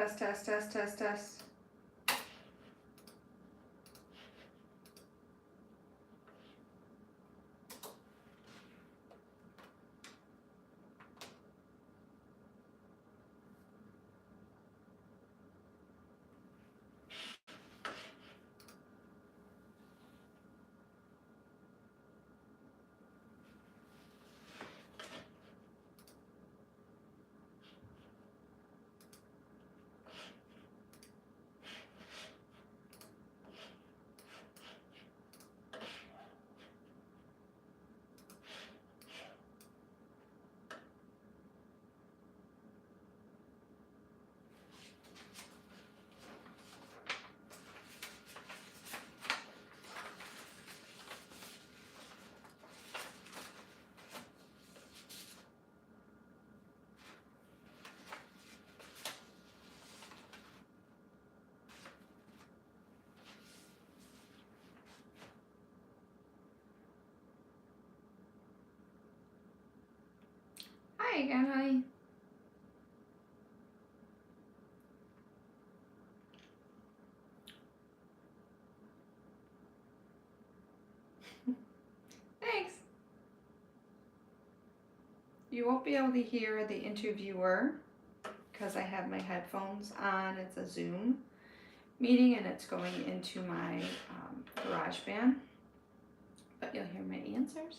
Test, test, test, test, test. Hi again, honey. Thanks. You won't be able to hear the interviewer because I have my headphones on. It's a Zoom meeting and it's going into my GarageBand, but you'll hear my answers.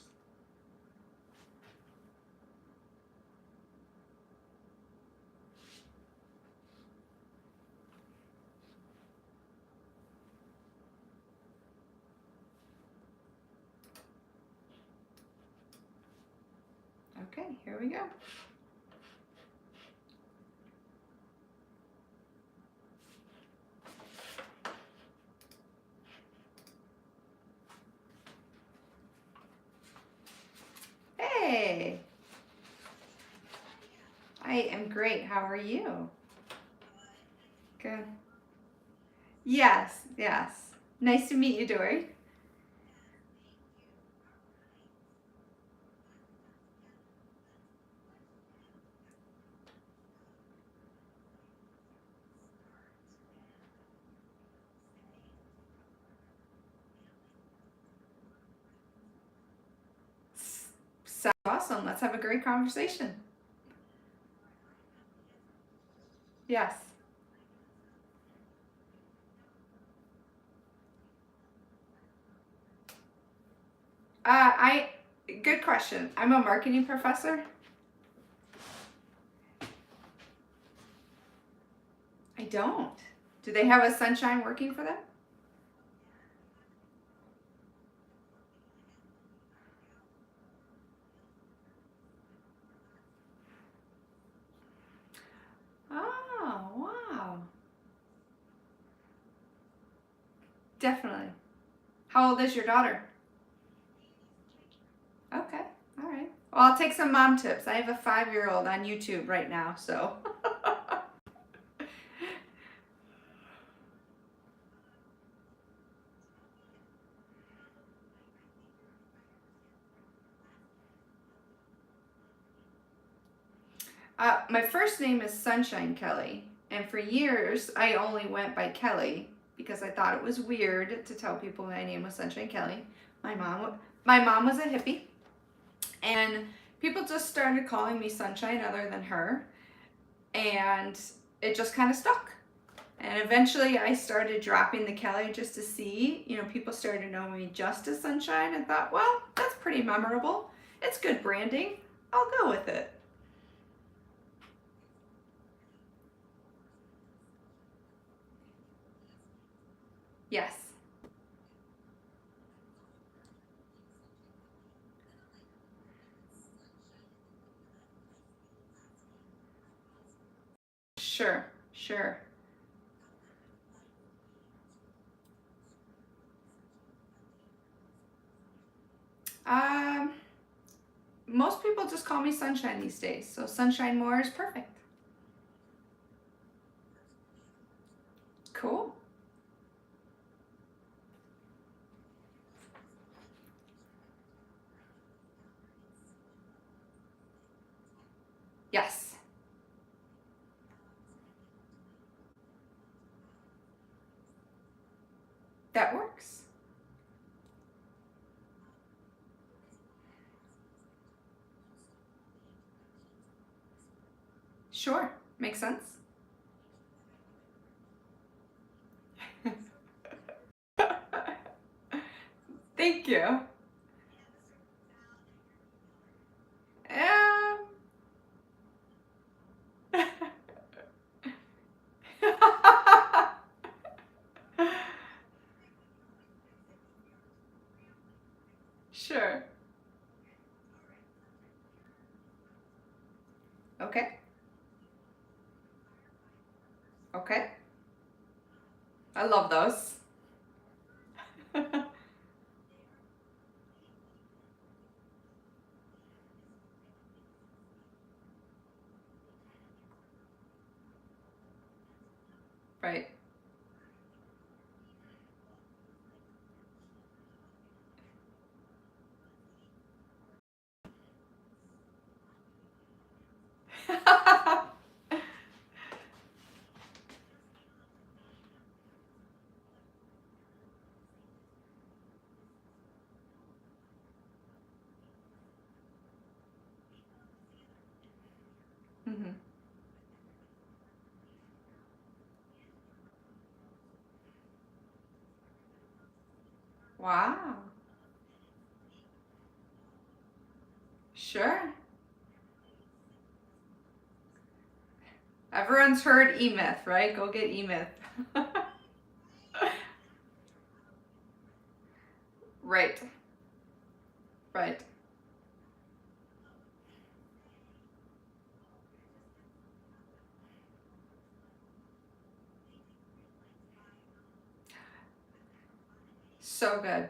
Okay, here we go. Hey, I am great. How are you? Good. Yes, yes. Nice to meet you, Dory. Sounds awesome. Let's have a great conversation. Yes. Good question. I'm a marketing professor. I don't. Do they have a sunshine working for them? Oh, wow. Definitely. How old is your daughter? Okay. All right. Well, I'll take some mom tips. I have a 5-year-old on YouTube right now, so. My first name is Sunshine Kelly, and for years I only went by Kelly because I thought it was weird to tell people my name was Sunshine Kelly. My mom was a hippie, and people just started calling me Sunshine other than her, and it just kind of stuck. And eventually I started dropping the Kelly just to see, people started to know me just as Sunshine and thought, well, that's pretty memorable. It's good branding. I'll go with it. Yes. Sure, sure. Um, Most people just call me Sunshine these days, so Sunshine Moore is perfect. Cool. Yes. Sure. Makes sense. Thank you. Um, sure. Okay. Okay. I love those. Right. Mhm. Wow. Sure. Everyone's heard E-Myth, right? Go get E-Myth. Right. Right. So good.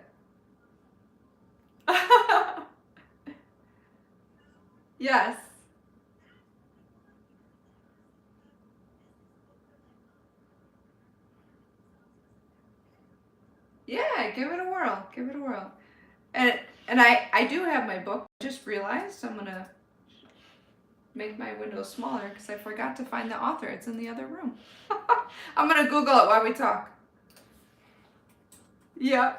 Yes. Yeah, give it a whirl. Give it a whirl. And and I do have my book. I just realized I'm gonna make my window smaller because I forgot to find the author. It's in the other room. I'm gonna Google it while we talk. Yeah.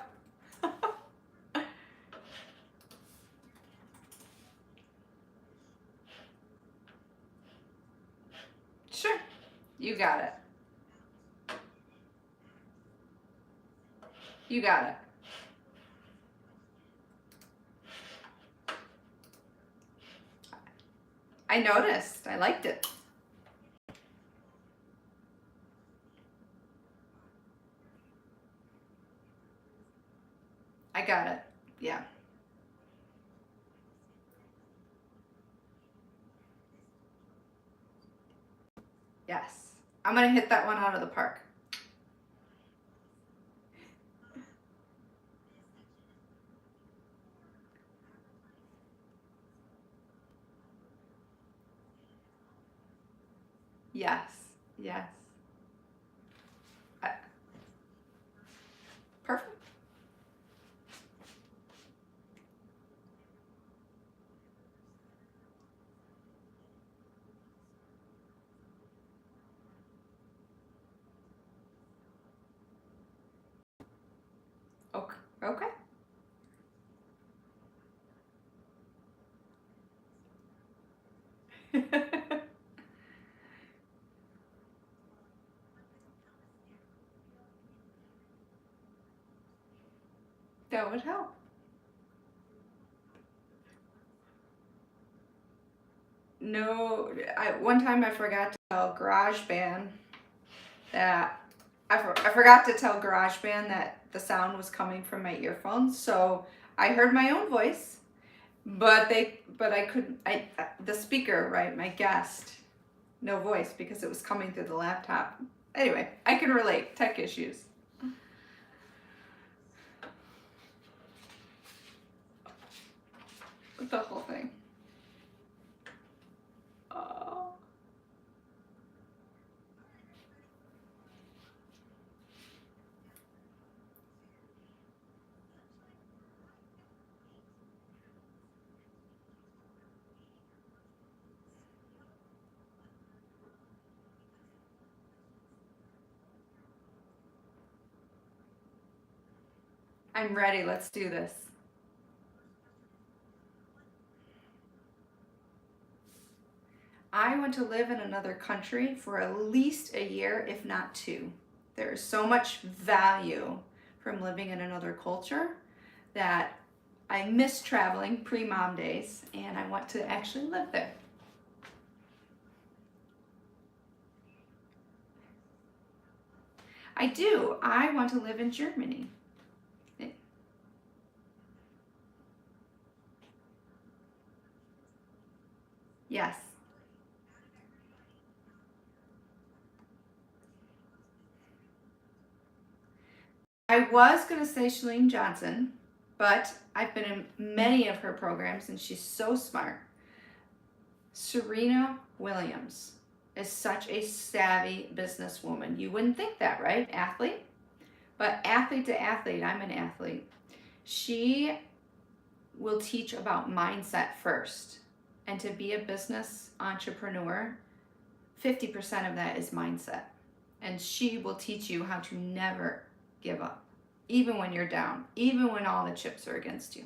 Sure. You got it. You got it. I noticed. I liked it. I got it. Yeah. Yes. I'm gonna hit that one out of the park. Yes. Yes. I, perfect. Okay. Okay. That would help. No, one time I forgot to tell GarageBand that I forgot to tell GarageBand that the sound was coming from my earphones. So I heard my own voice, but I couldn't. The speaker, right? My guest, no voice because it was coming through the laptop. Anyway, I can relate. Tech issues. The whole thing. Oh. I'm ready. Let's do this. I want to live in another country for at least a year, if not two. There is so much value from living in another culture that I miss traveling pre-mom days, and I want to actually live there. I do. I want to live in Germany. Yes. I was going to say Shalene Johnson, but I've been in many of her programs and she's so smart. Serena Williams is such a savvy businesswoman. You wouldn't think that, right? Athlete? But athlete to athlete, I'm an athlete. She will teach about mindset first. And to be a business entrepreneur, 50% of that is mindset. And she will teach you how to never give up, even when you're down, even when all the chips are against you.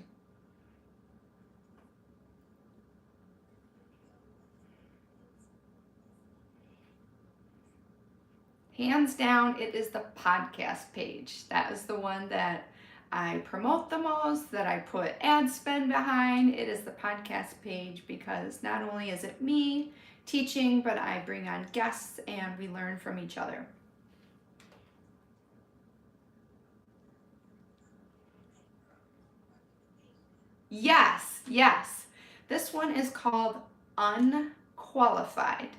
Hands down, it is the podcast page. That is the one that I promote the most, that I put ad spend behind. It is the podcast page because not only is it me teaching, but I bring on guests and we learn from each other. Yes, yes. This one is called Unqualified.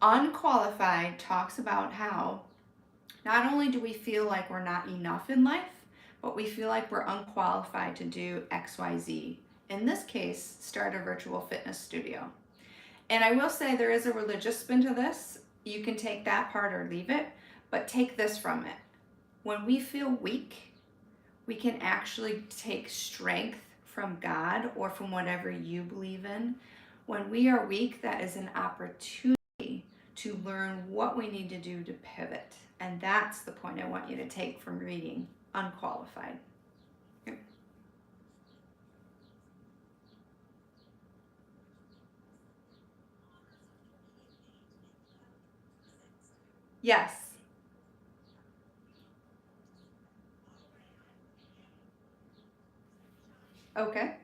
Unqualified talks about how not only do we feel like we're not enough in life, but we feel like we're unqualified to do XYZ. In this case, start a virtual fitness studio. And I will say there is a religious spin to this. You can take that part or leave it, but take this from it. When we feel weak, we can actually take strength from God or from whatever you believe in. When we are weak, that is an opportunity to learn what we need to do to pivot. And that's the point I want you to take from reading Unqualified. Yes. Okay.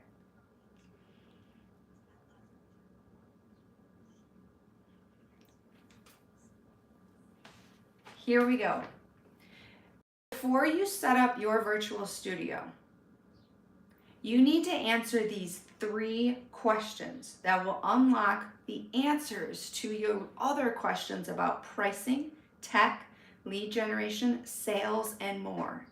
Here we go. Before you set up your virtual studio, you need to answer these 3 questions that will unlock the answers to your other questions about pricing, tech, lead generation, sales, and more.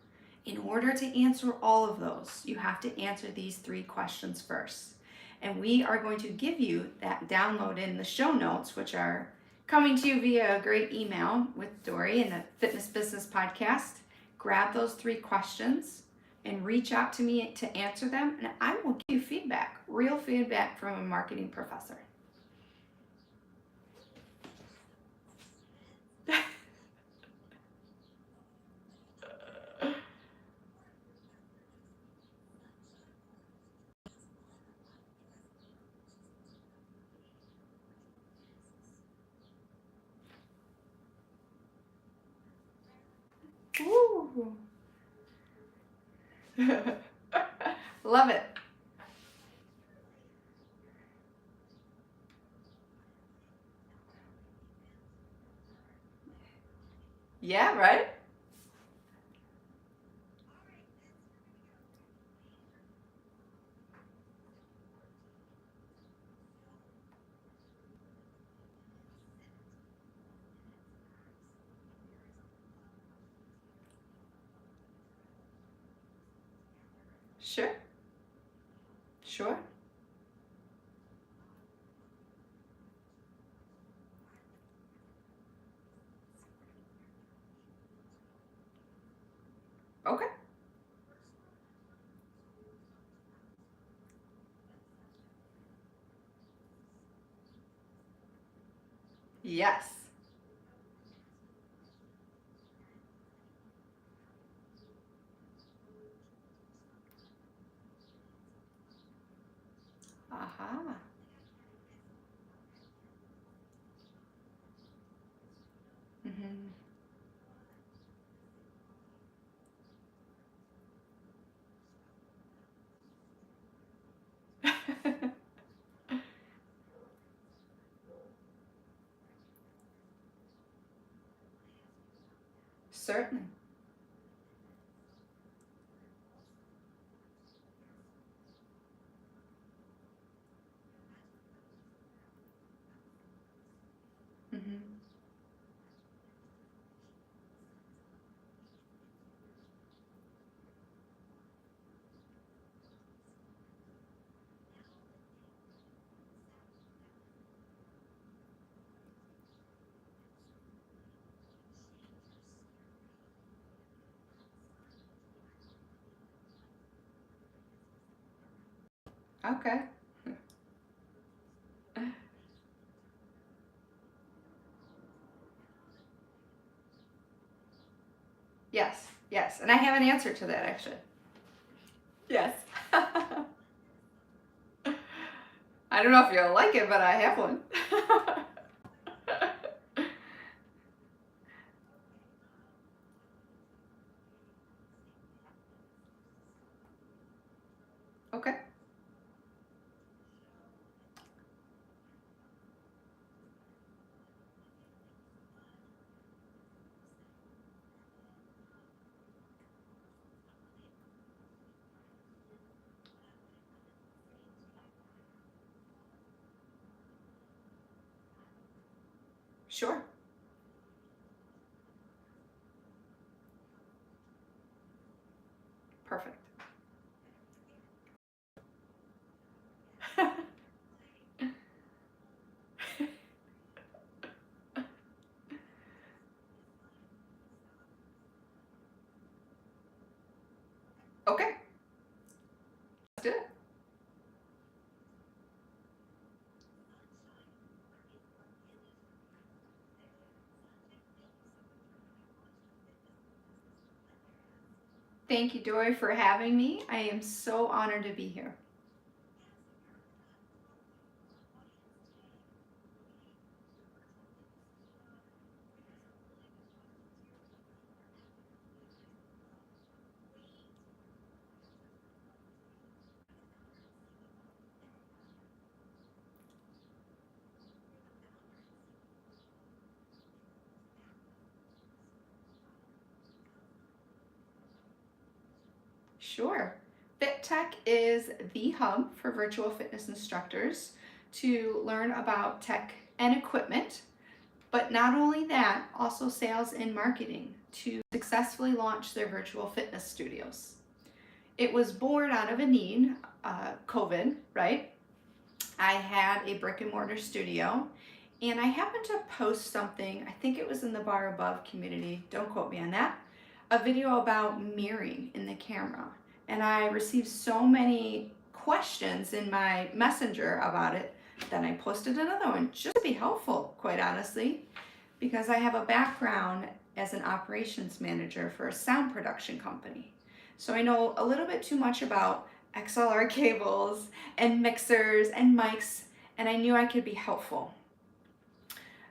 In order to answer all of those, you have to answer these 3 questions first. And we are going to give you that download in the show notes, which are coming to you via a great email with Dory and the Fitness Business Podcast. Grab those 3 questions and reach out to me to answer them, and I will give you feedback, real feedback from a marketing professor. Ooh. Love it. Yeah, right? Sure. Sure. Okay. Yes. Aha. Certainly. Hmm. Okay. Yes, yes. And I have an answer to that actually. Yes. I don't know if you'll like it, but I have one. Okay. Sure. Perfect. Okay. Let's do it. Thank you, Dory, for having me. I am so honored to be here. Sure. FitTech is the hub for virtual fitness instructors to learn about tech and equipment, but not only that, also sales and marketing to successfully launch their virtual fitness studios. It was born out of a need, COVID, right? I had a brick and mortar studio and I happened to post something, I think it was in the Bar Above community, don't quote me on that, a video about mirroring in the camera. And I received so many questions in my messenger about it that I posted another one just to be helpful, quite honestly, because I have a background as an operations manager for a sound production company. So I know a little bit too much about XLR cables and mixers and mics, and I knew I could be helpful.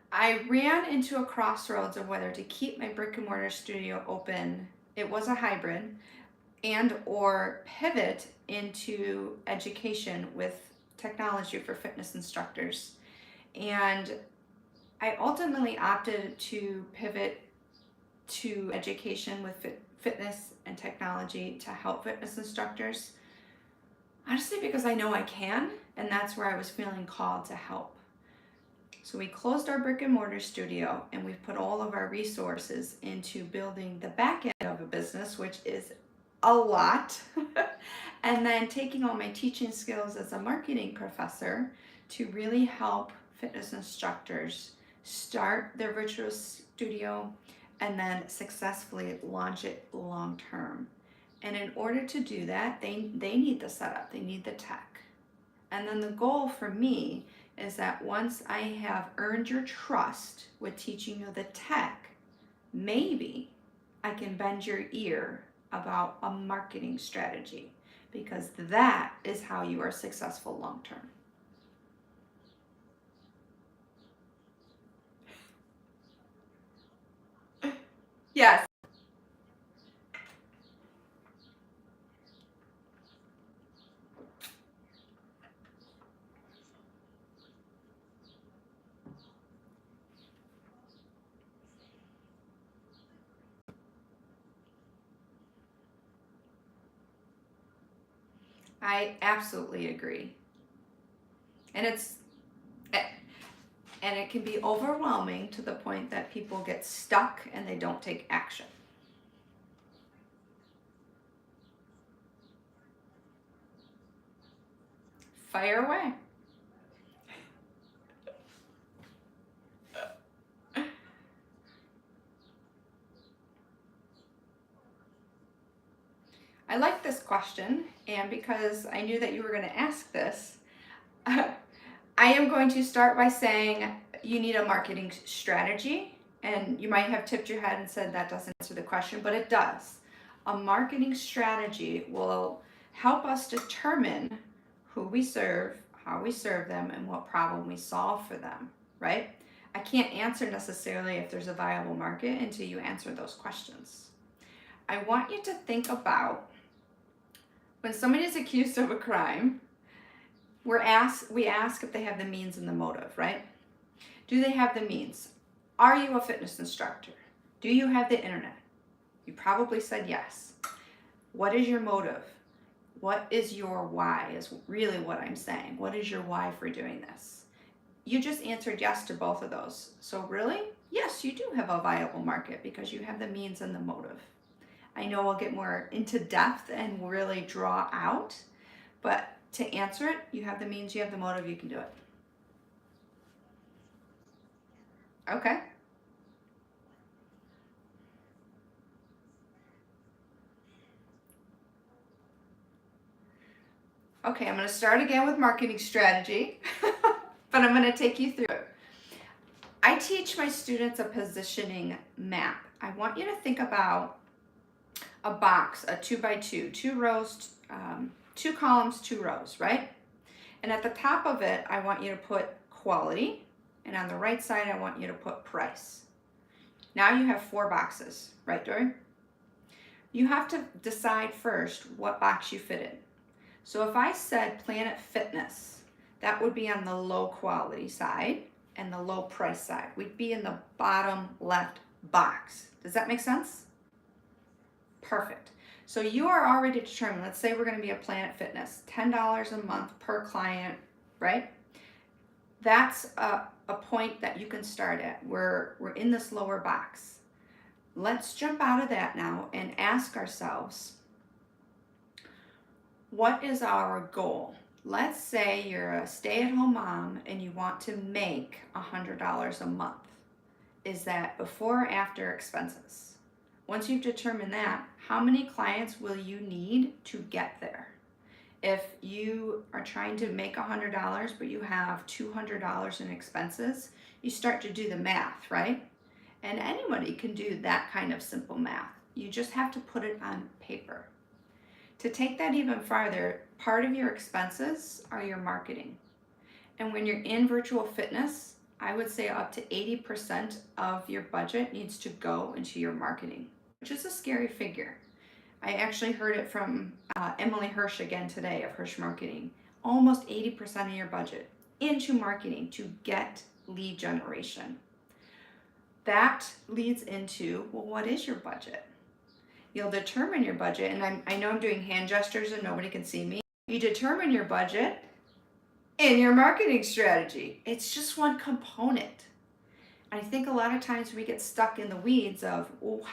I ran into a crossroads of whether to keep my brick and mortar studio open, it was a hybrid, and or pivot into education with technology for fitness instructors. And I ultimately opted to pivot to education with fitness and technology to help fitness instructors. Honestly, because I know I can, and that's where I was feeling called to help. So we closed our brick and mortar studio and we've put all of our resources into building the back end of a business, which is a lot. And then taking all my teaching skills as a marketing professor to really help fitness instructors start their virtual studio and then successfully launch it long term. And in order to do that, they need the setup, they need the tech. And then the goal for me is that once I have earned your trust with teaching you the tech, maybe I can bend your ear about a marketing strategy, because that is how you are successful long term. Yes. I absolutely agree. And and it can be overwhelming to the point that people get stuck and they don't take action. Fire away. I like this question, and because I knew that you were going to ask this, I am going to start by saying you need a marketing strategy, and you might have tipped your head and said that doesn't answer the question, but it does. A marketing strategy will help us determine who we serve, how we serve them, and what problem we solve for them, right? I can't answer necessarily if there's a viable market until you answer those questions. I want you to think about when somebody is accused of a crime, we ask if they have the means and the motive, right? Do they have the means? Are you a fitness instructor? Do you have the internet? You probably said yes. What is your motive? What is your why is really what I'm saying. What is your why for doing this? You just answered yes to both of those. So really, yes, you do have a viable market because you have the means and the motive. I know we'll get more into depth and really draw out, but to answer it, you have the means, you have the motive, you can do it. Okay. Okay, I'm going to start again with marketing strategy, but I'm going to take you through it. I teach my students a positioning map. I want you to think about a box, a 2x2, 2 rows, 2 columns, 2 rows, right? And at the top of it, I want you to put quality, and on the right side, I want you to put price. Now you have 4 boxes, right, Dory? You have to decide first what box you fit in. So if I said Planet Fitness, that would be on the low quality side and the low price side. We'd be in the bottom left box. Does that make sense? Perfect. So you are already determined. Let's say we're going to be a Planet Fitness, $10 a month per client, right? That's a point that you can start at. We're in this lower box. Let's jump out of that now and ask ourselves, what is our goal? Let's say you're a stay-at-home mom and you want to make $100 a month. Is that before or after expenses? Once you've determined that, how many clients will you need to get there? If you are trying to make $100 but you have $200 in expenses, you start to do the math, right? And anybody can do that kind of simple math. You just have to put it on paper. To take that even farther, part of your expenses are your marketing. And when you're in virtual fitness, I would say up to 80% of your budget needs to go into your marketing, which is a scary figure. I actually heard it from Emily Hirsch again today of Hirsch Marketing. Almost 80% of your budget into marketing to get lead generation. That leads into, well, what is your budget? You'll determine your budget, and I know I'm doing hand gestures and nobody can see me. You determine your budget in your marketing strategy. It's just one component. I think a lot of times we get stuck in the weeds of, oh,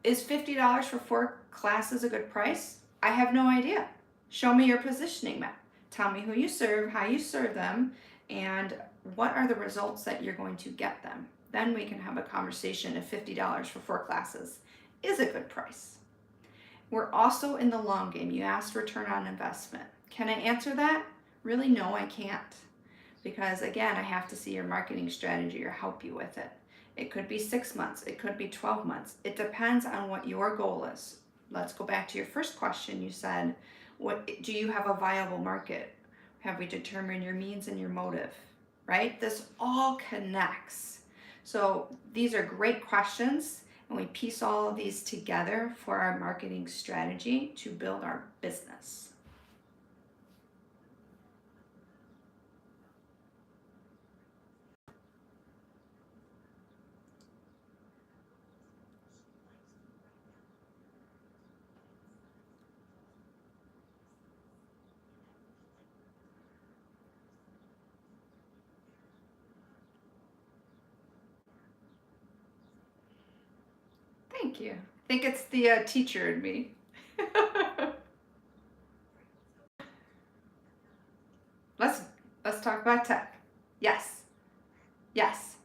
is $50 for 4 classes a good price? I have no idea. Show me your positioning map. Tell me who you serve, how you serve them, and what are the results that you're going to get them. Then we can have a conversation if $50 for 4 classes is a good price. We're also in the long game. You asked return on investment. Can I answer that? Really, no, I can't. Because again, I have to see your marketing strategy or help you with it. It could be 6 months, it could be 12 months. It depends on what your goal is. Let's go back to your first question. You said, what do you have a viable market? Have we determined your means and your motive, right? This all connects. So these are great questions, and we piece all of these together for our marketing strategy to build our business. Thank you. I think it's the teacher in me. let's let's talk about tech. Yes. Yes.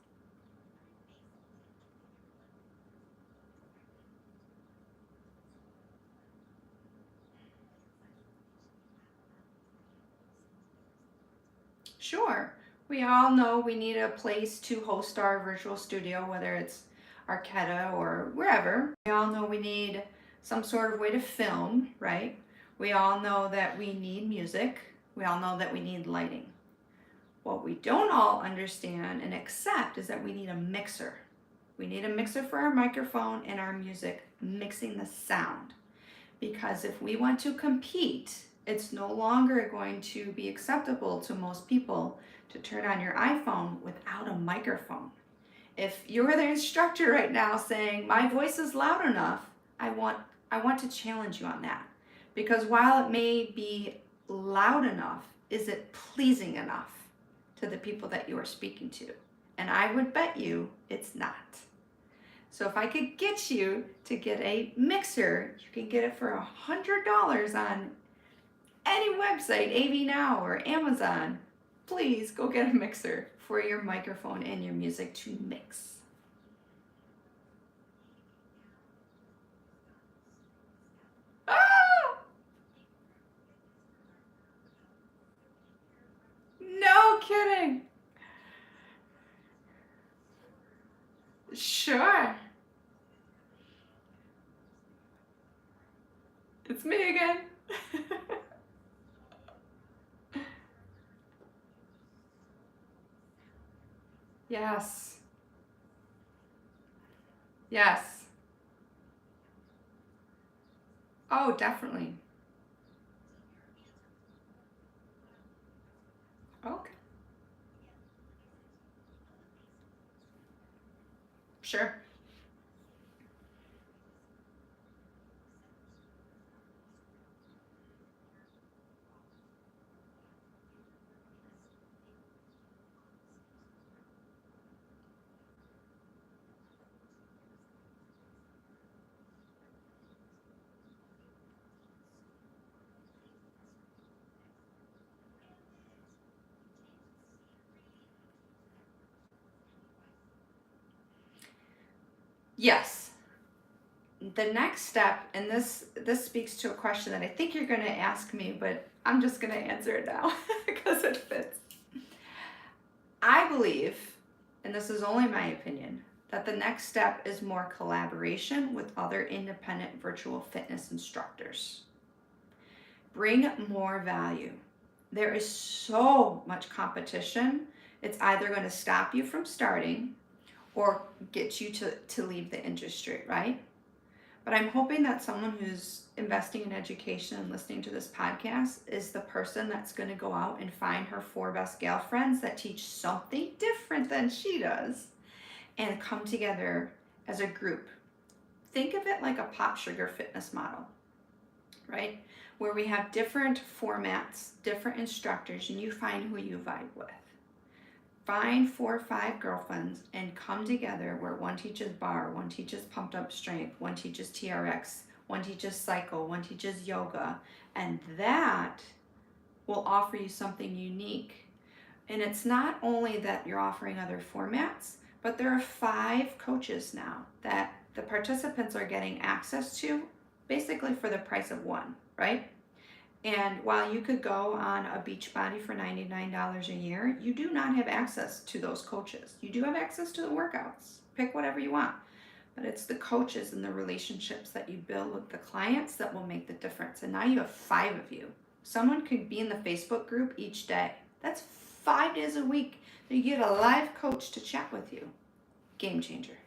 Sure. We all know we need a place to host our virtual studio, whether it's Arquetta or wherever. We all know we need some sort of way to film, right? We all know that we need music. We all know that we need lighting. What we don't all understand and accept is that we need a mixer. We need a mixer for our microphone and our music, mixing the sound. Because if we want to compete, it's no longer going to be acceptable to most people to turn on your iPhone without a microphone. If you're the instructor right now saying my voice is loud enough, I want to challenge you on that. Because while it may be loud enough, is it pleasing enough to the people that you are speaking to? And I would bet you it's not. So if I could get you to get a mixer, you can get it for $100 on any website, AV Now or Amazon. Please go get a mixer for your microphone and your music to mix. Ah! No kidding. Sure. It's me again. Yes. Yes. Oh, definitely. Okay. Sure. Yes. The next step, and this speaks to a question that I think you're going to ask me, but I'm just going to answer it now because it fits. I believe, and this is only my opinion, that the next step is more collaboration with other independent virtual fitness instructors. Bring more value. There is so much competition, it's either going to stop you from starting or get you to leave the industry, right? But I'm hoping that someone who's investing in education and listening to this podcast is the person that's going to go out and find her 4 best gal friends that teach something different than she does and come together as a group. Think of it like a Pop Sugar fitness model, right? Where we have different formats, different instructors, and you find who you vibe with. Find 4 or 5 girlfriends and come together where one teaches bar, one teaches pumped up strength, one teaches TRX, one teaches cycle, one teaches yoga, and that will offer you something unique. And it's not only that you're offering other formats, but there are 5 coaches now that the participants are getting access to basically for the price of one, right? And while you could go on a Beachbody for $99 a year, you do not have access to those coaches. You do have access to the workouts. Pick whatever you want. But it's the coaches and the relationships that you build with the clients that will make the difference. And now you have 5 of you. Someone could be in the Facebook group each day. That's 5 days a week. You get a live coach to chat with you. Game changer.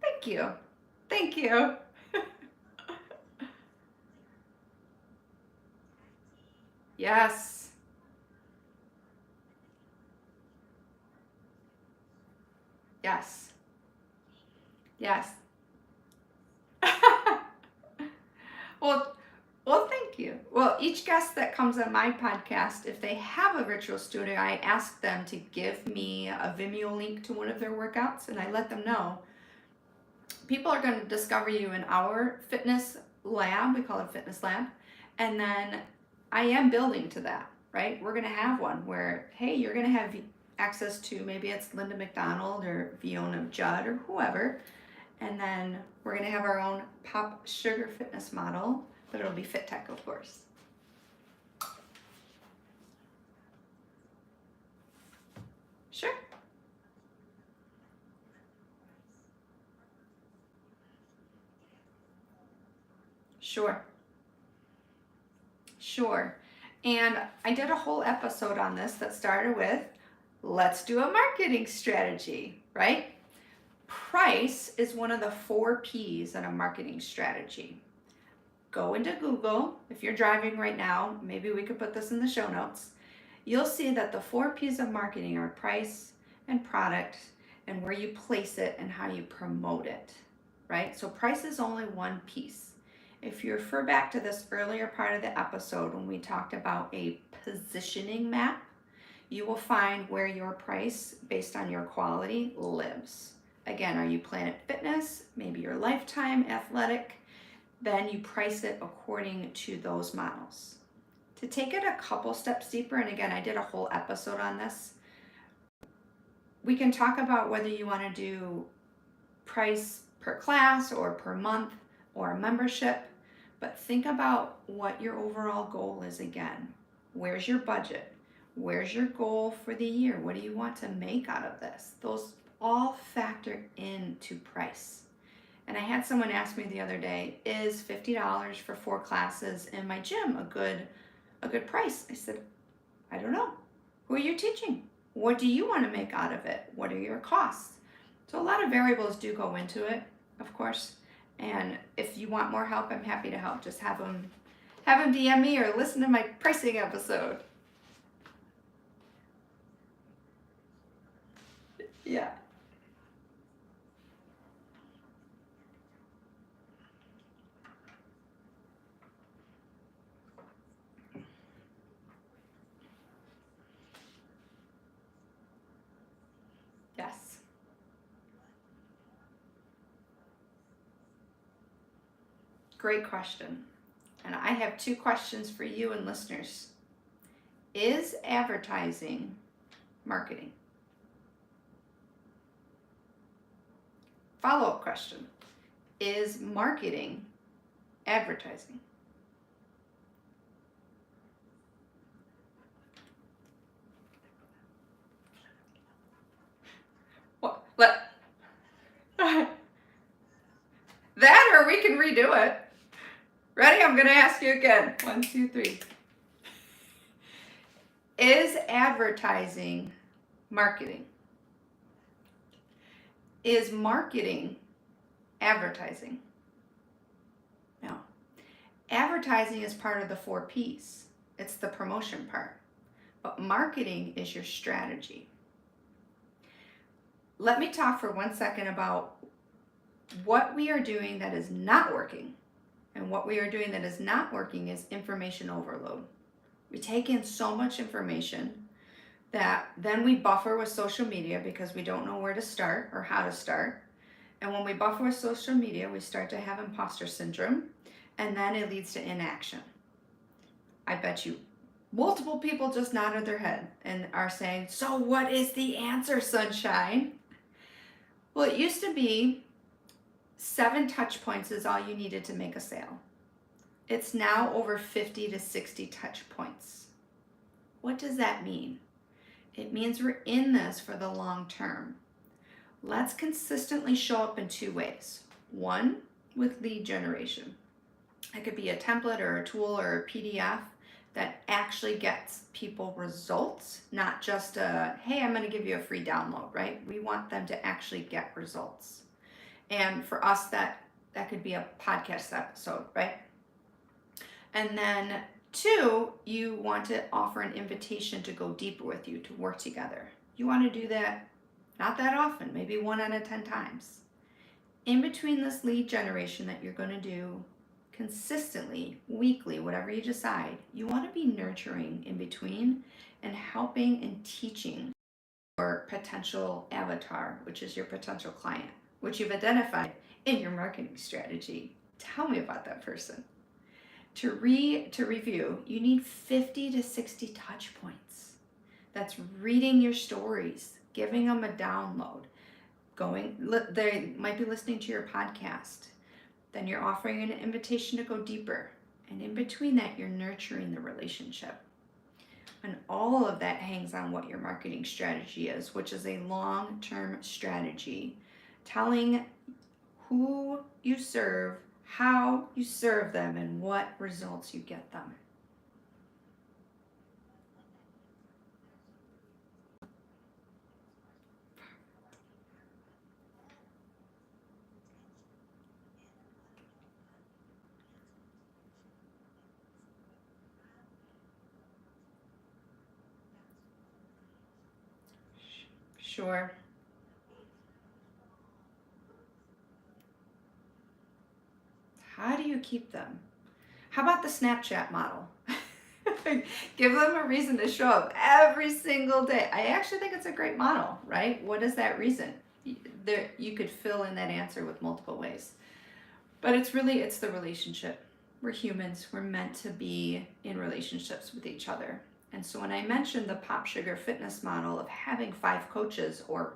Thank you. Thank you. Yes. Yes. Yes. Well, Well, thank you. Well, each guest that comes on my podcast, if they have a virtual studio, I ask them to give me a Vimeo link to one of their workouts, and I let them know people are going to discover you in our fitness lab. We call it Fitness Lab. And then I am building to that, right? We're going to have one where, hey, you're going to have access to, maybe it's Linda McDonald or Fiona Judd or whoever. And then we're going to have our own Pop Sugar fitness model, but it'll be Fit Tech, of course. Sure. Sure. Sure. And I did a whole episode on this that started with, let's do a marketing strategy, right? Price is one of the 4 P's in a marketing strategy. Go into Google. If you're driving right now, maybe we could put this in the show notes. You'll see that the 4 P's of marketing are price and product and where you place it and how you promote it, right? So price is only one piece. If you refer back to this earlier part of the episode when we talked about a positioning map, you will find where your price based on your quality lives. Again, are you Planet Fitness? Maybe your Lifetime Athletic? Then you price it according to those models. To take it a couple steps deeper, and again, I did a whole episode on this, we can talk about whether you want to do price per class or per month or a membership, but think about what your overall goal is again. Where's your budget? Where's your goal for the year? What do you want to make out of this? Those all factor into price. And I had someone ask me the other day, is $50 for 4 classes in my gym a good price? I said, I don't know. Who are you teaching? What do you want to make out of it? What are your costs? So a lot of variables do go into it, of course. And if you want more help, I'm happy to help. Just have them DM me or listen to my pricing episode. Yeah. Yes. Great question. And I have 2 questions for you and listeners. Is advertising marketing? Follow-up question. Is marketing advertising? What? That, or we can redo it. Ready? I'm going to ask you again. 1, 2, 3. Is advertising marketing? Is marketing advertising? No. Advertising is part of the 4 P's. It's the promotion part. But marketing is your strategy. Let me talk for 1 second about what we are doing that is not working. And what we are doing that is not working is information overload. We take in so much information that then we buffer with social media because we don't know where to start or how to start. And when we buffer with social media, we start to have imposter syndrome, and then it leads to inaction. I bet you multiple people just nodded their head and are saying, so what is the answer, Sunshine? Well, it used to be 7 touch points is all you needed to make a sale. It's now over 50 to 60 touch points. What does that mean? It means we're in this for the long term. Let's consistently show up in 2 ways. 1, with lead generation. It could be a template or a tool or a PDF that actually gets people results, not just a, hey, I'm going to give you a free download, right? We want them to actually get results. And for us, that could be a podcast episode, right? And then 2, you want to offer an invitation to go deeper with you, to work together. You want to do that not that often, maybe 1 out of 10 times. In between this lead generation that you're going to do consistently, weekly, whatever you decide, you want to be nurturing in between and helping and teaching your potential avatar, which is your potential client, which you've identified in your marketing strategy. Tell me about that person. To review, you need 50 to 60 touch points. That's reading your stories, giving them a download, they might be listening to your podcast. Then you're offering an invitation to go deeper. And in between that, you're nurturing the relationship. And all of that hangs on what your marketing strategy is, which is a long-term strategy, telling who you serve, how you serve them, and what results you get them. Sure. How do you keep them? How about the Snapchat model? Give them a reason to show up every single day. I actually think it's a great model, right? What is that reason? You could fill in that answer with multiple ways. But it's the relationship. We're humans. We're meant to be in relationships with each other. And so when I mentioned the Pop Sugar fitness model of having 5 coaches or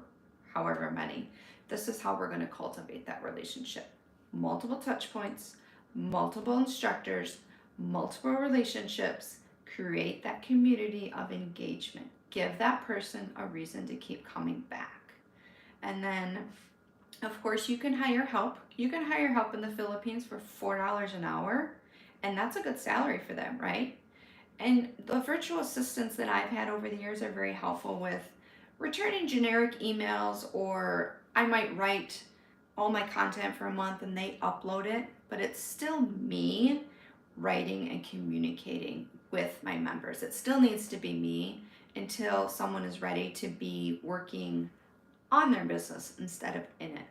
however many, this is how we're going to cultivate that relationship. Multiple touch points, multiple instructors, multiple relationships, create that community of engagement. Give that person a reason to keep coming back. And then, of course, you can hire help. You can hire help in the Philippines for $4 an hour, and that's a good salary for them, right? And the virtual assistants that I've had over the years are very helpful with returning generic emails, or I might write all my content for a month and they upload it, but it's still me writing and communicating with my members. It still needs to be me until someone is ready to be working on their business instead of in it.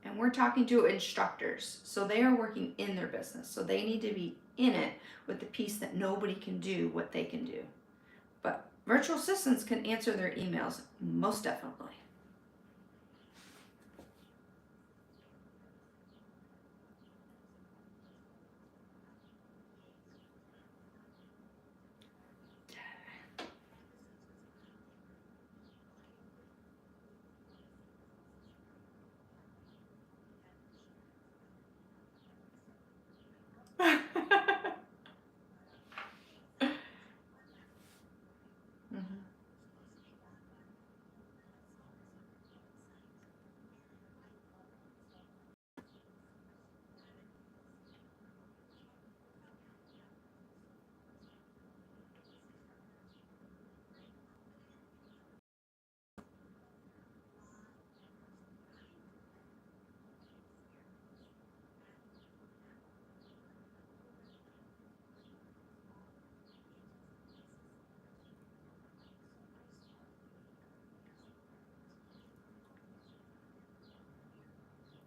And we're talking to instructors, so they are working in their business, so they need to be in it with the piece that nobody can do what they can do. But virtual assistants can answer their emails, most definitely. Mhm.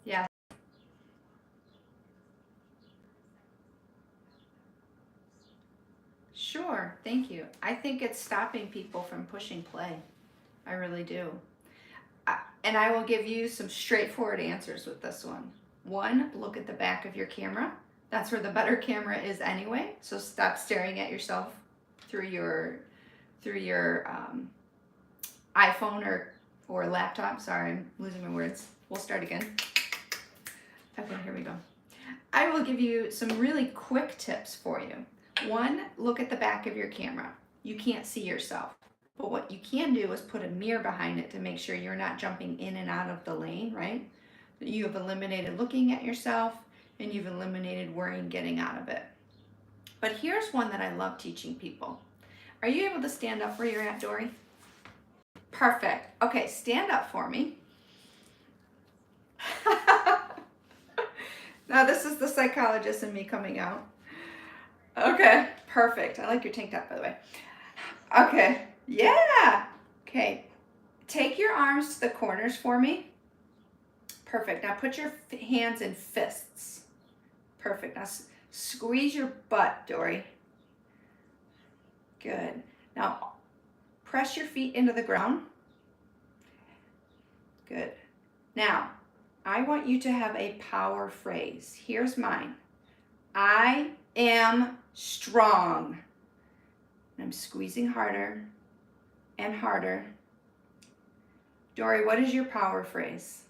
Yeah, sure. Thank you. I think it's stopping people from pushing play. I really do. And I will give you some straightforward answers with this one. One, look at the back of your camera. That's where the better camera is anyway. So stop staring at yourself through your iPhone or laptop. Sorry, I'm losing my words. We'll start again. Okay, here we go. I will give you some really quick tips for you. One, look at the back of your camera. You can't see yourself. But what you can do is put a mirror behind it to make sure you're not jumping in and out of the lane, right? You have eliminated looking at yourself and you've eliminated worrying getting out of it. But here's one that I love teaching people. Are you able to stand up where you're at, Dory? Perfect. Okay, stand up for me. Now this is the psychologist in me coming out. Okay, perfect. I like your tank top, by the way. Okay, yeah. Okay, take your arms to the corners for me. Perfect. Now put your hands in fists. Perfect. Now Squeeze your butt, Dory. Good. Now, press your feet into the ground. Good. Now, I want you to have a power phrase. Here's mine. I am strong. I'm squeezing harder and harder. Dory, what is your power phrase?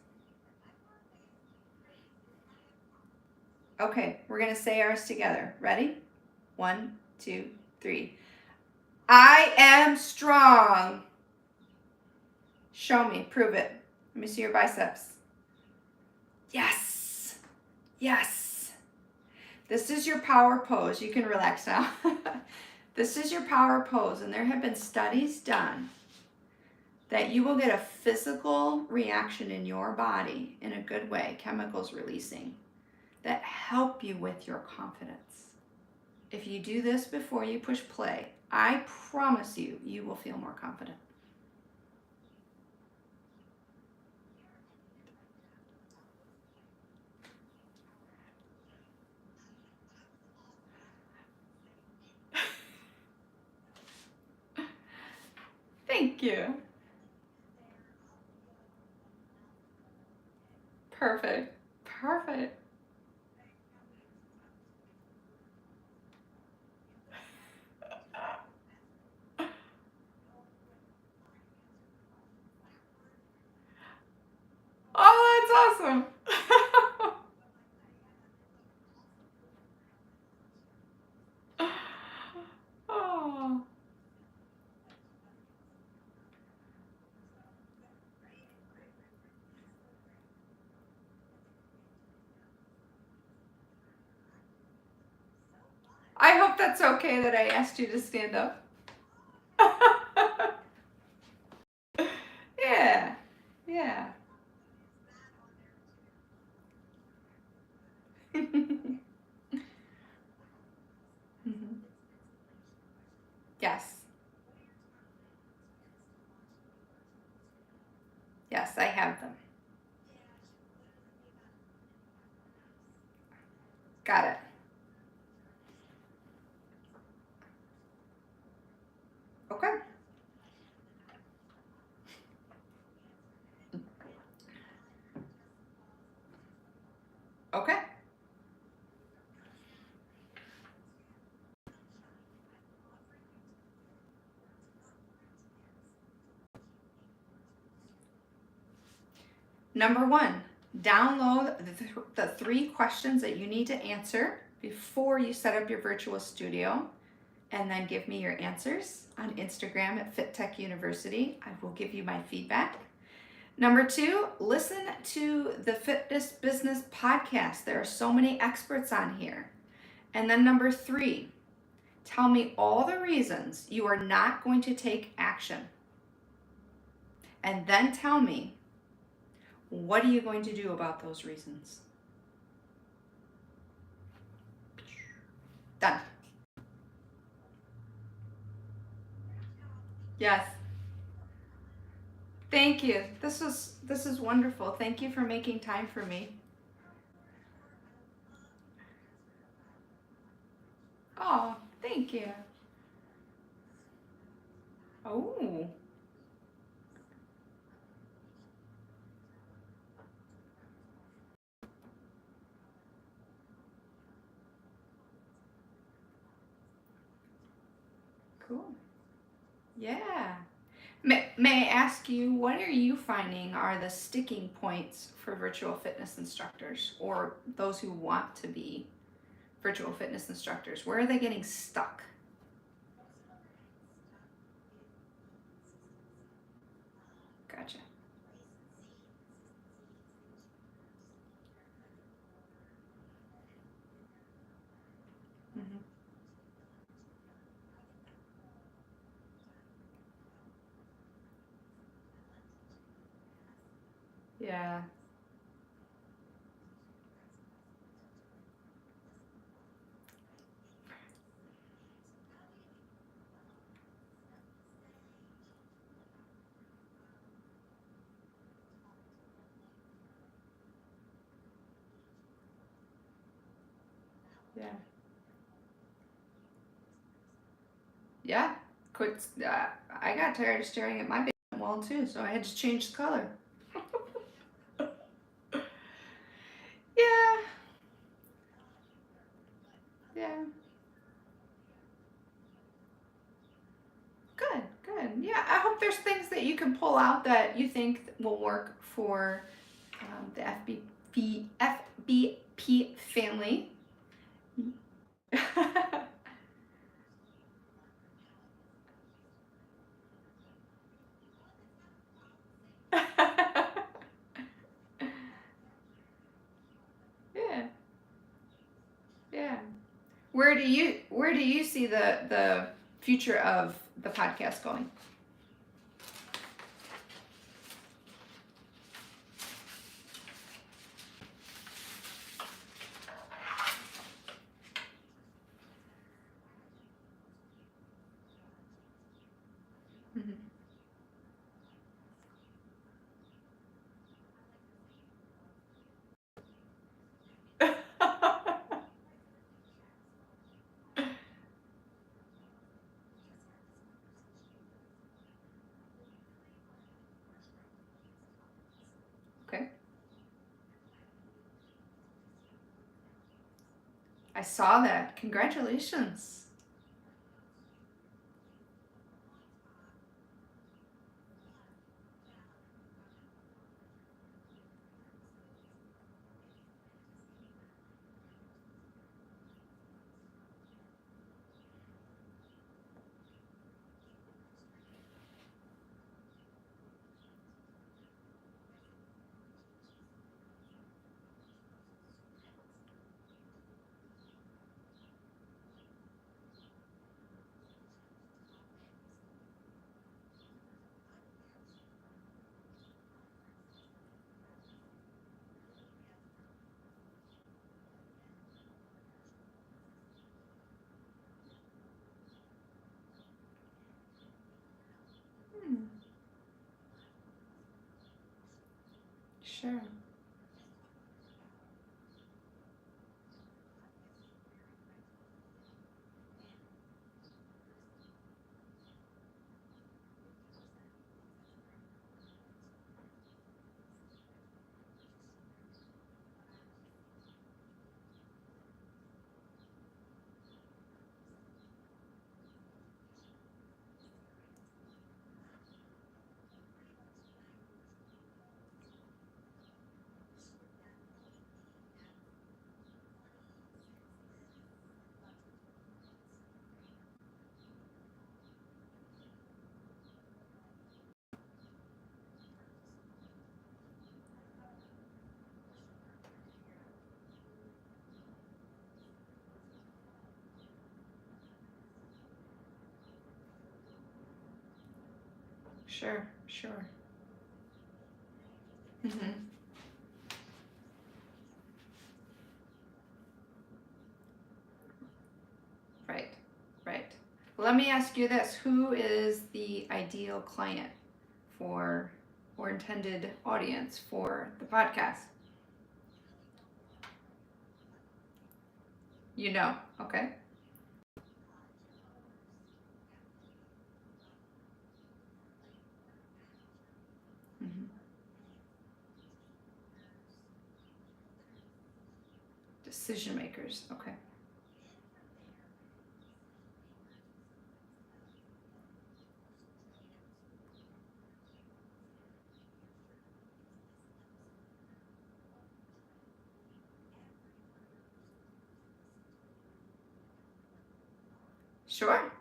Okay, we're going to say ours together. Ready? 1, 2, 3. I am strong. Show me. Prove it. Let me see your biceps. Yes. Yes. This is your power pose. You can relax now. This is your power pose, and there have been studies done that you will get a physical reaction in your body in a good way, chemicals releasing, that help you with your confidence. If you do this before you push play, I promise you, you will feel more confident. Thank you. Perfect. Perfect. Oh, that's awesome. Oh. I hope that's okay that I asked you to stand up. Yeah. Yeah. Mhm. Yes. Yes, I have them. Got it. Okay. Okay. Number 1, download the 3 questions that you need to answer before you set up your virtual studio, and then give me your answers on Instagram at FitTech University. I will give you my feedback. Number 2, listen to the Fitness Business Podcast. There are so many experts on here. And then number 3, tell me all the reasons you are not going to take action. And then tell me, what are you going to do about those reasons? Done. Yes. Thank you. This is wonderful. Thank you for making time for me. Oh, thank you. Oh, cool. Yeah. May I ask you, what are you finding are the sticking points for virtual fitness instructors or those who want to be virtual fitness instructors? Where are they getting stuck? Gotcha. Hmm. Yeah. Yeah. Yeah, quit. I got tired of staring at my basement wall too, so I had to change the color. Yeah, yeah. Good, good. Yeah, I hope there's things that you can pull out that you think will work for the FBP family. Yeah, yeah. Where do you see the future of the podcast going? Mhm. Okay. I saw that. Congratulations. Hmm. Sure. Sure. Sure. Hmm. Right. Right. Let me ask you this: who is the ideal client for or intended audience for the podcast? You know. Okay. Hmm. Decision makers. Okay. Sure.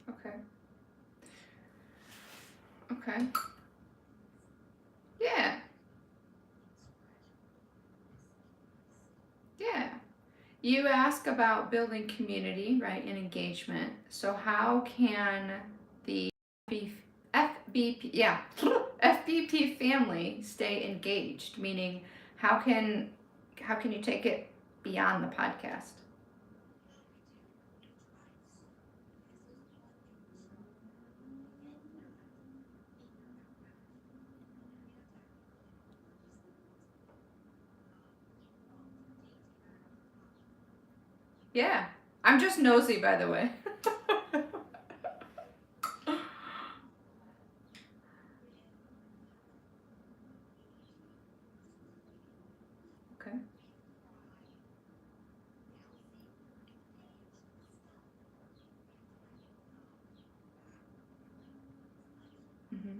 Okay. Okay. Yeah. Yeah. You ask about building community, right, and engagement. So how can the FBP, FBP family stay engaged? Meaning, how can how can you take it beyond the podcast? Yeah. I'm just nosy, by the way. Okay. Mm-hmm.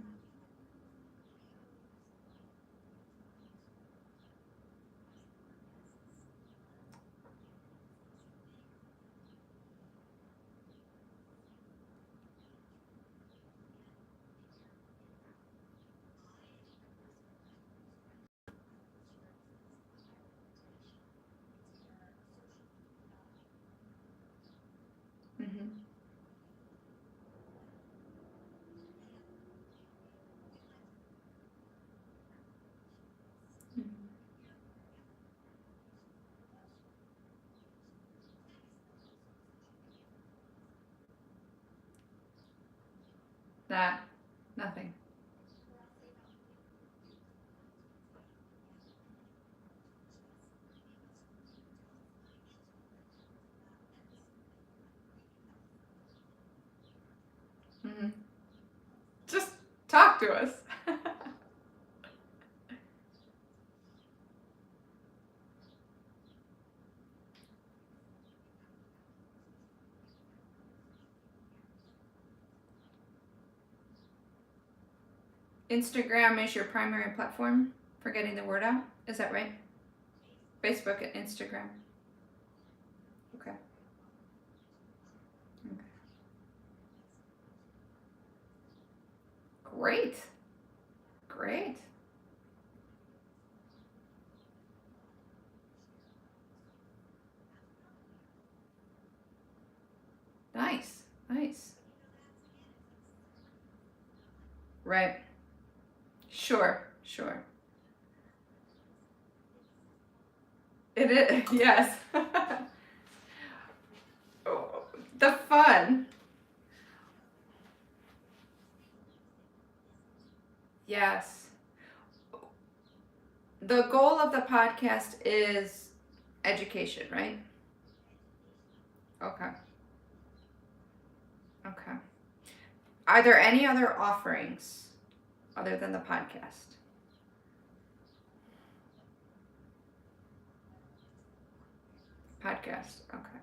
Mm-hmm. Mm-hmm. That, nothing. Mm-hmm. Just talk to us. Instagram is your primary platform for getting the word out. Is that right? Facebook and Instagram. Okay. Okay. Great. Great. Nice. Nice. Right. Sure. Sure. It is. Yes. Oh, the fun. Yes. The goal of the podcast is education, right? Okay. Okay. Are there any other offerings other than the podcast? Podcast. Okay.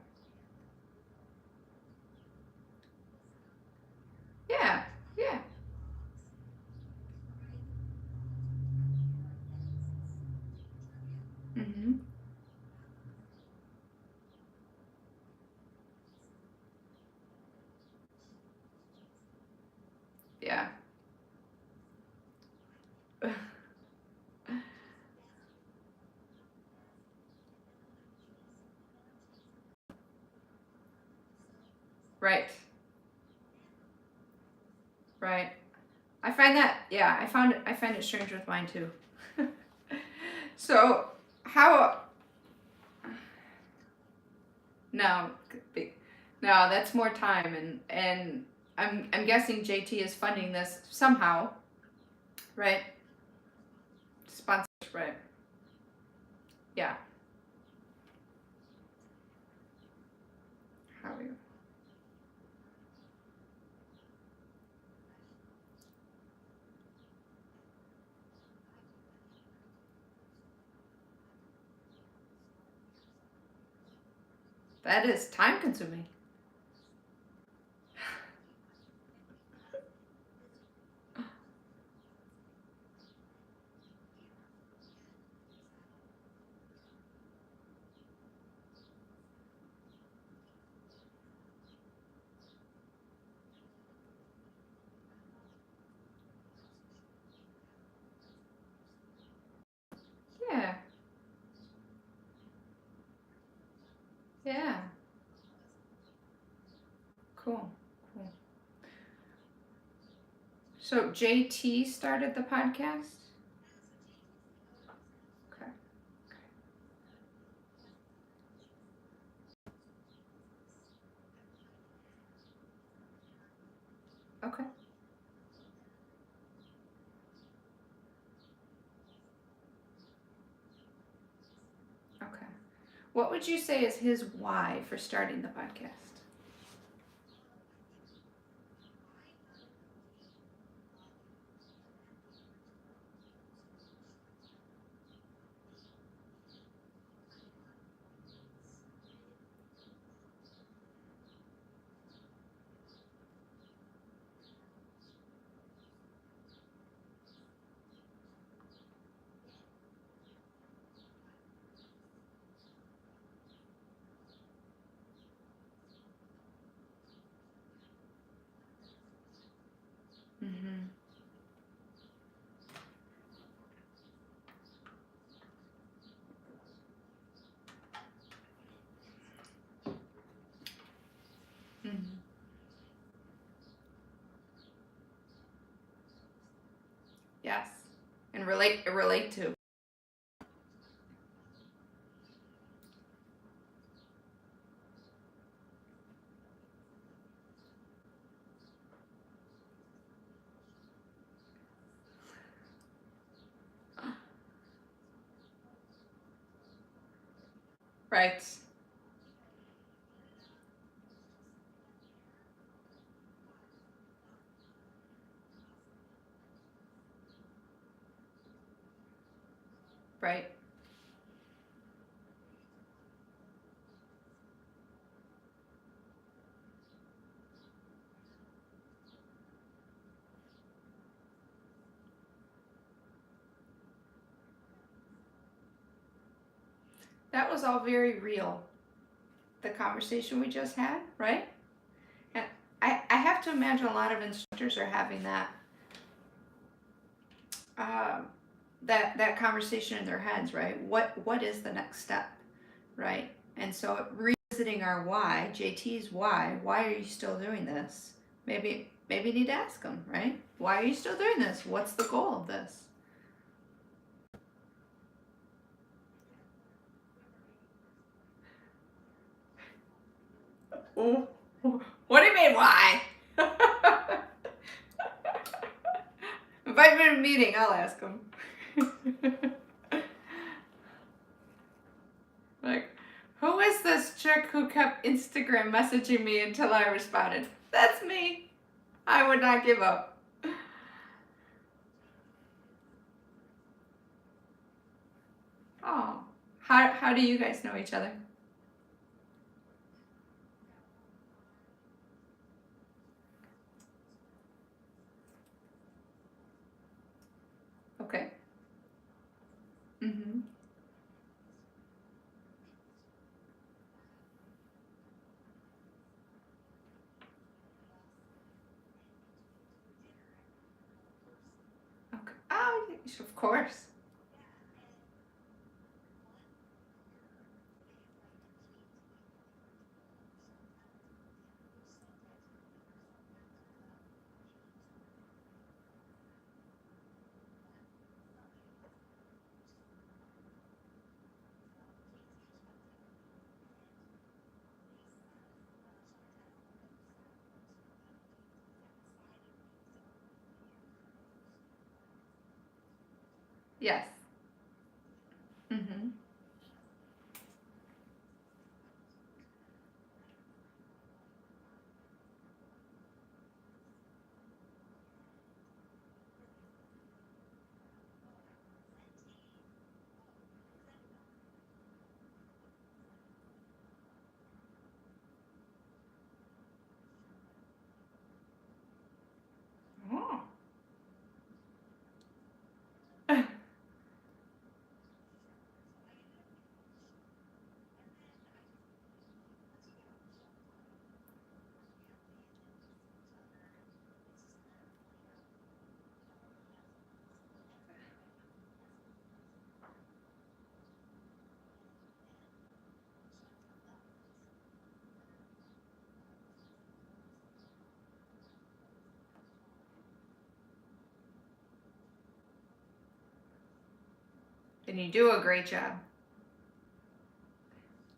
Yeah. Yeah. Mhm. Yeah. Right. Right. I find that, yeah, I find it strange with mine too. So, how, no, no, that's more time, and I'm guessing JT is funding this somehow, right? Sponsors, right? Yeah. How are you? That is time consuming. Yeah. Yeah. Cool. Cool. So JT started the podcast. Okay. Okay. Okay. What would you say is his why for starting the podcast? Mm-hmm. Mm-hmm. Yes. And relate to. Right. Right. That was all very real. The conversation we just had, right? And I have to imagine a lot of instructors are having um, that conversation in their heads, right? What is the next step, right? And so revisiting our why, JT's why are you still doing this? Maybe you need to ask them, right? Why are you still doing this? What's the goal of this? Oh, what do you mean why? Invite me to a meeting, I'll ask them. Like, who is this chick who kept Instagram messaging me until I responded? That's me. I would not give up. Oh, how do you guys know each other? Okay. Mm-hmm. Okay. Oh, of course. Yes. Mm-hmm. Oh. And you do a great job.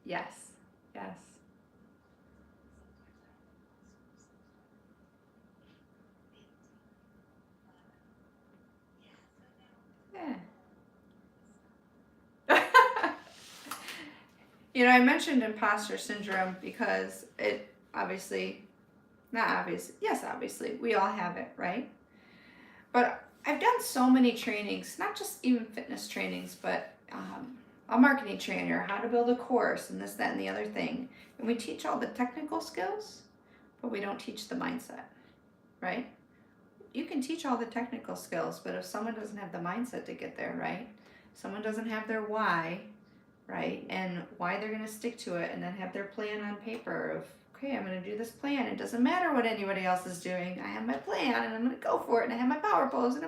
Yes. Yes. I mentioned imposter syndrome because it obviously, not obvious, yes, obviously, we all have it, right? But I've done so many trainings, not just even fitness trainings, but a marketing trainer, how to build a course, and this, that, and the other thing. And we teach all the technical skills, but we don't teach the mindset, right? You can teach all the technical skills, but if someone doesn't have the mindset to get there, right? Someone doesn't have their why, right? And why they're going to stick to it, and then have their plan on paper of, okay, I'm going to do this plan. It doesn't matter what anybody else is doing. I have my plan, and I'm going to go for it, and I have my power pose, and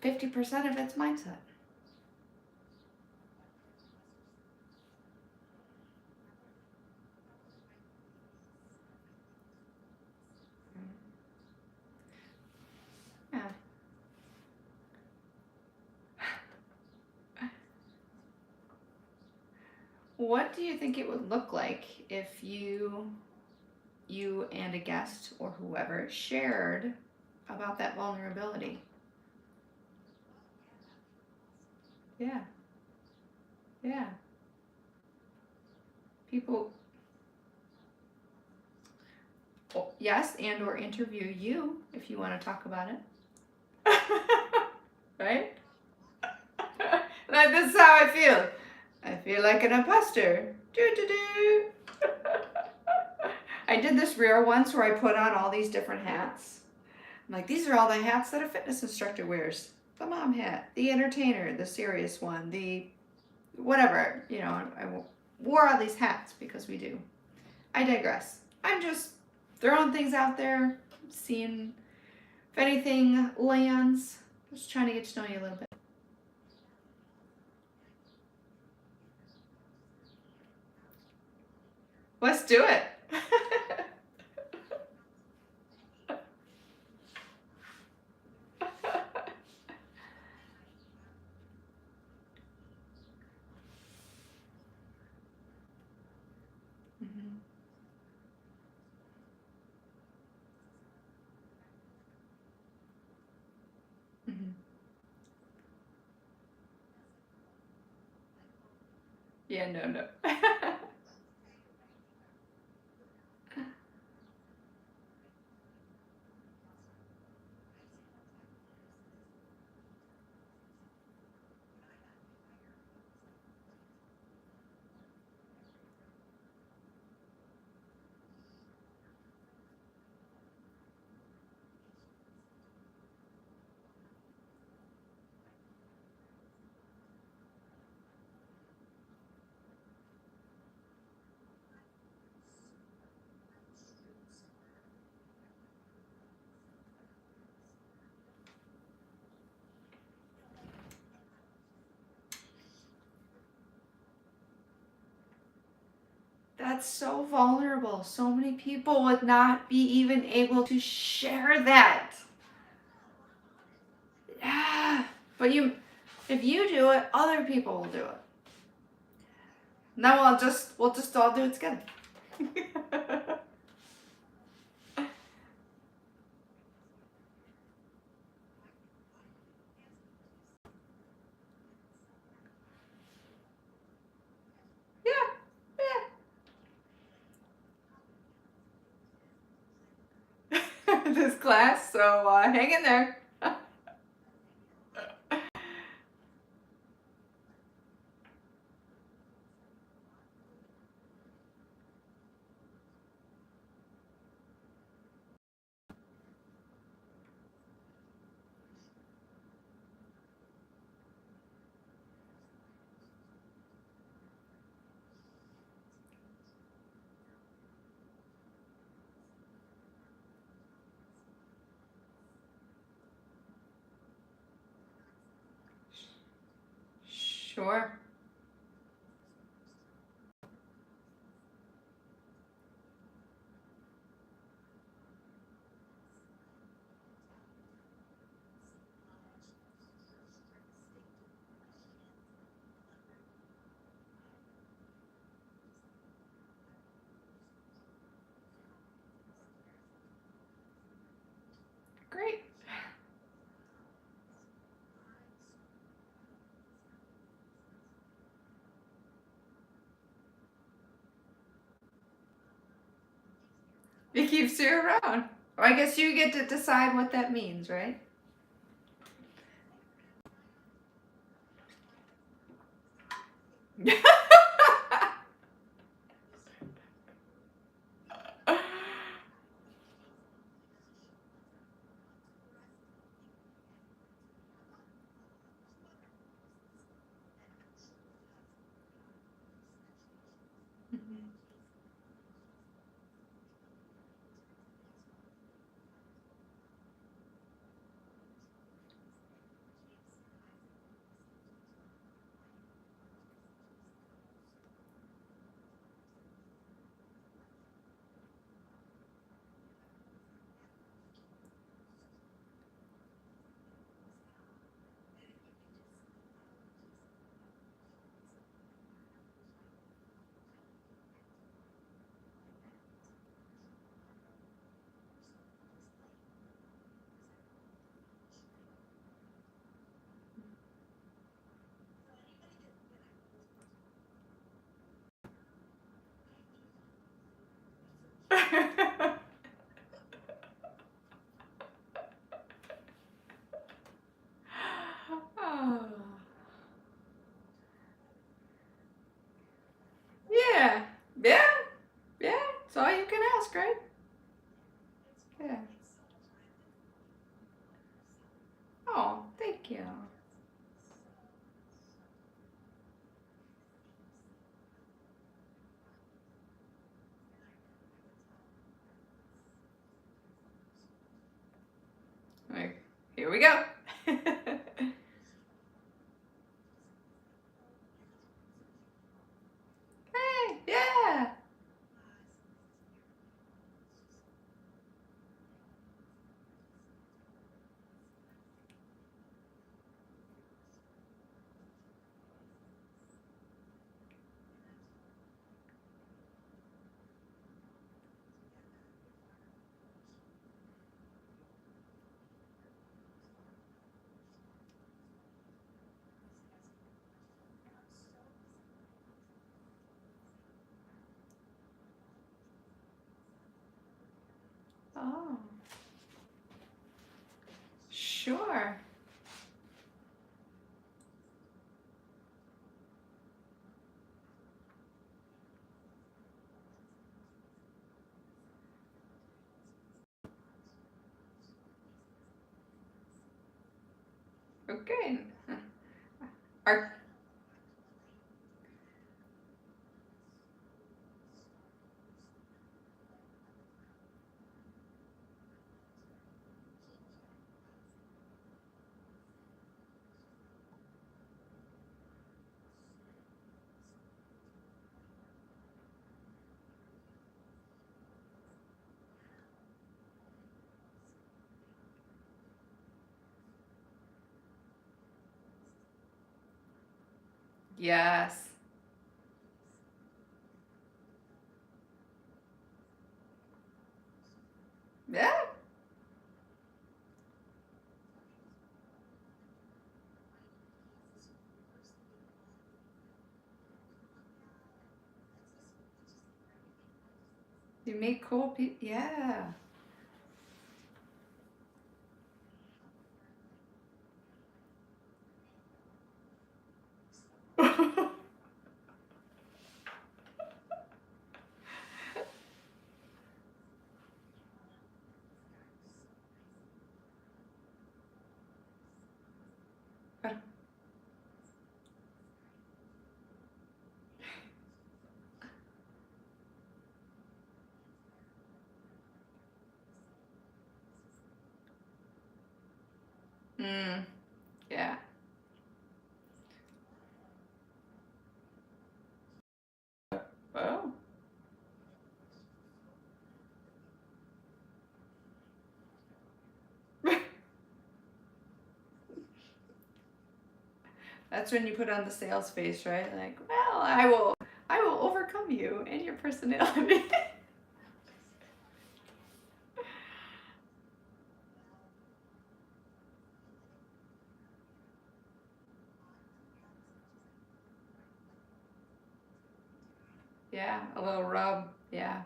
50% of it's mindset. Yeah. What do you think it would look like if you and a guest or whoever shared about that vulnerability? Yeah. Yeah. People, well, yes, and or interview you if you want to talk about it. Right? Like, this is how I feel. I feel like an imposter. Do do do. I did this reel once where I put on all these different hats. I'm like, these are all the hats that a fitness instructor wears. The mom hat, the entertainer, the serious one, the whatever. I wore all these hats because we do. I digress. I'm just throwing things out there, seeing if anything lands. Just trying to get to know you a little bit. Let's do it. Mhm. Mhm. Yeah, no, no. That's so vulnerable. So many people would not be even able to share that. Yeah. But if you do it, other people will do it. Now we'll just all do it together. Yeah. Yeah. This class, so hang in there. Sure. Great. It keeps you around. Well, I guess you get to decide what that means, right? Oh. Yeah. Yeah. Yeah. It's all you can ask, right? Yeah. Oh, thank you. Like, here we go. Hey, yeah. Oh, sure. Okay. Are, yes. Yeah. You meet cool people. Yeah. Mm, yeah. Oh. That's when you put on the sales face, right? Like, well, I will overcome you and your personality. Yeah, a little rub. Yeah.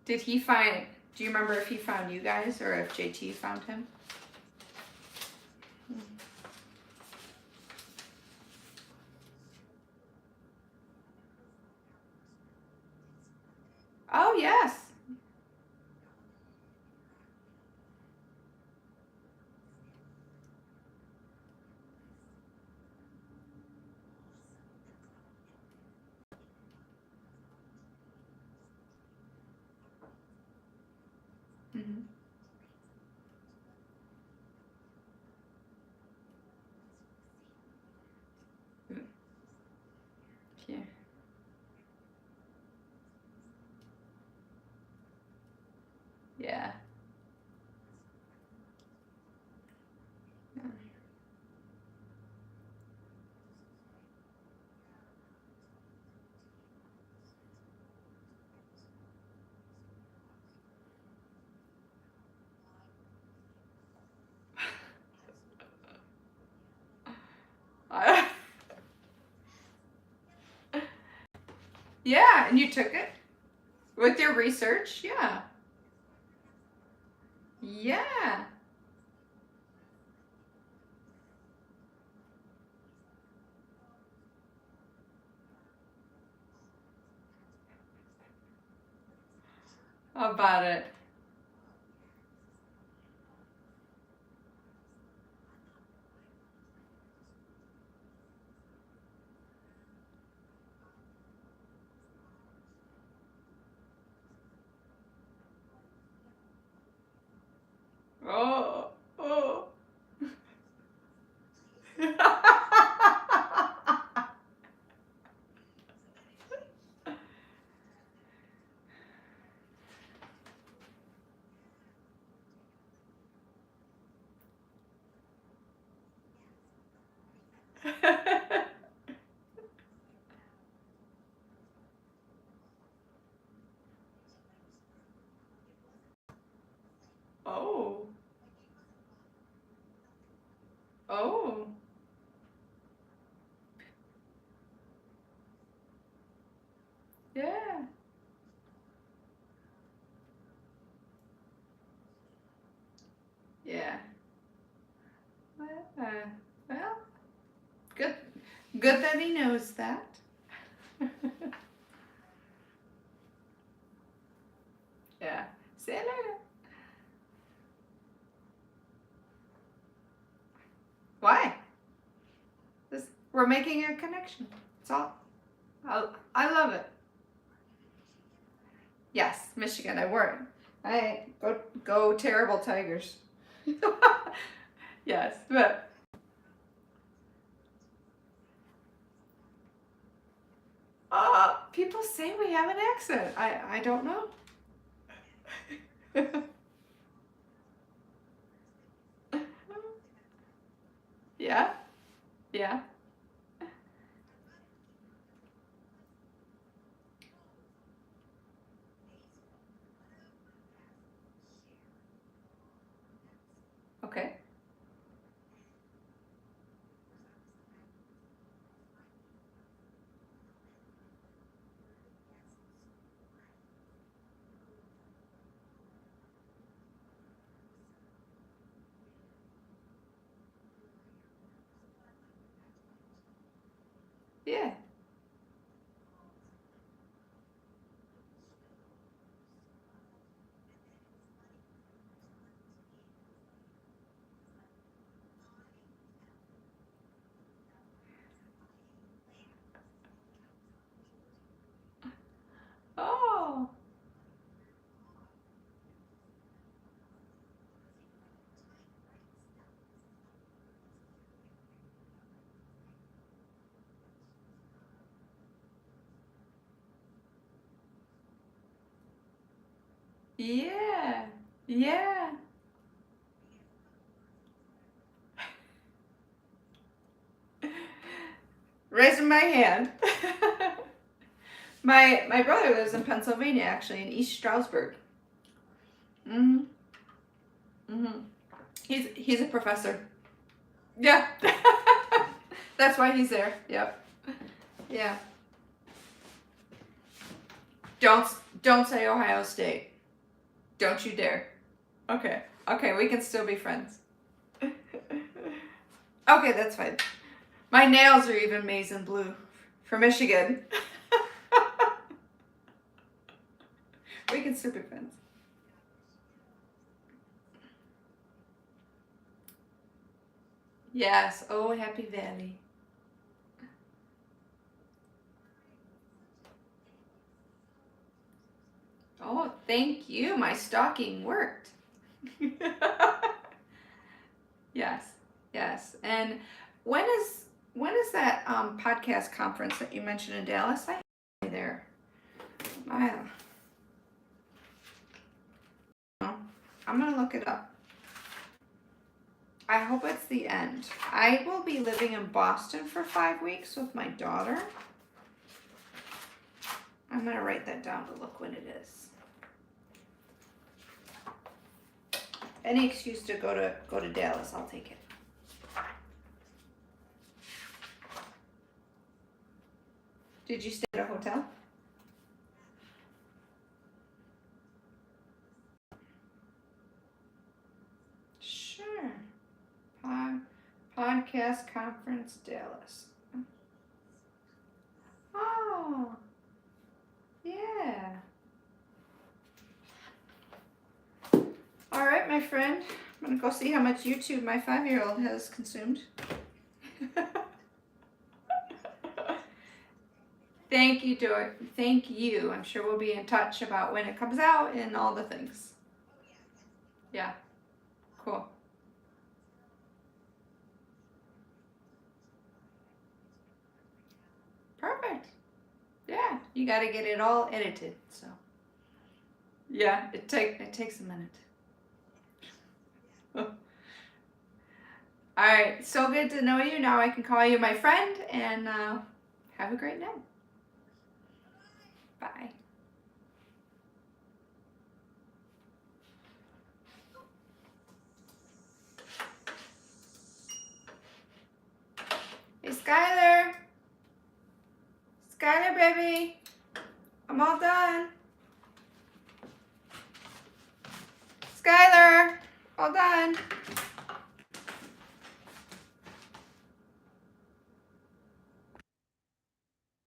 Did he find? Do you remember if he found you guys or if JT found him? Oh yes. Mm-hmm. Yeah. Yeah. Yeah. Yeah, and you took it with your research. Yeah. Yeah. About it. Oh. Oh. Oh. Oh. Yeah. Yeah. Well, good. Good that he knows that. Yeah. See you later. Why? This, we're making a connection. It's all. I love it. Yes, Michigan. I weren't. I go terrible Tigers. Yes, but people say we have an accent. I don't know. Yeah, yeah. Okay. Yeah. Oh. Yeah. Yeah. Raising my hand. My brother lives in Pennsylvania, actually, in East Stroudsburg. Mhm. Mhm. He's a professor. Yeah. That's why he's there. Yep. Yeah. Don't don't say Ohio State. Don't you dare. Okay. Okay, we can still be friends. Okay, that's fine. My nails are even maize and blue for Michigan. We can still be friends. Yes. Oh, Happy Valley. Oh, thank you. My stalking worked. Yes. Yes. And when is that podcast conference that you mentioned in Dallas? I have there. I, I'm gonna look it up. I hope it's the end. I will be living in Boston for 5 weeks with my daughter. I'm gonna write that down to look when it is. Any excuse to go to Dallas, I'll take it. Did you stay at a hotel? Sure. Podcast conference Dallas. Oh, yeah. All right, my friend. I'm gonna go see how much YouTube my 5-year-old has consumed. Thank you, Dor. Thank you. I'm sure we'll be in touch about when it comes out and all the things. Yeah, cool. Perfect. Yeah, you got to get it all edited. So yeah, it takes a minute. All right, so good to know you. Now I can call you my friend, and have a great night. Bye. Hey, Skylar. Skylar, baby. I'm all done. Skylar, all done.